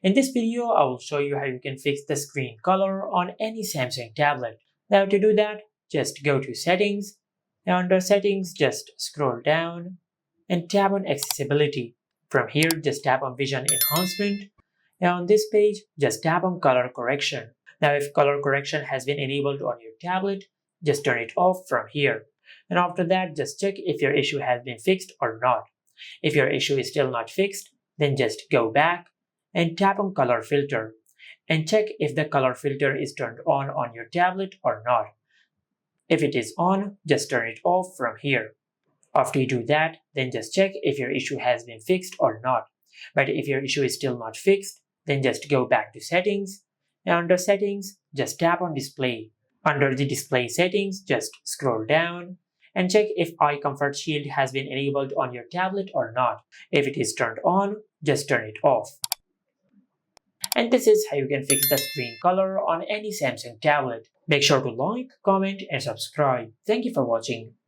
In this video, I will show you how you can fix the screen color on any Samsung tablet. Now to do that, just go to Settings. Now under Settings, just scroll down and tap on Accessibility. From here, just tap on Vision Enhancement. Now on this page, just tap on Color Correction. Now if color correction has been enabled on your tablet, just turn it off from here. And after that, just check if your issue has been fixed or not. If your issue is still not fixed, then just go back and tap on Color Filter and check if the color filter is turned on your tablet or not. If it is on, just turn it off from here. After you do that, then just check if your issue has been fixed or not. But if your issue is still not fixed, then just go back to Settings, and under Settings, just tap on Display. Under the Display settings, just scroll down and check if Eye Comfort Shield has been enabled on your tablet or not. If it is turned on, just turn it off. And this is how you can fix the screen color on any Samsung tablet. Make sure to like, comment, and subscribe. Thank you for watching.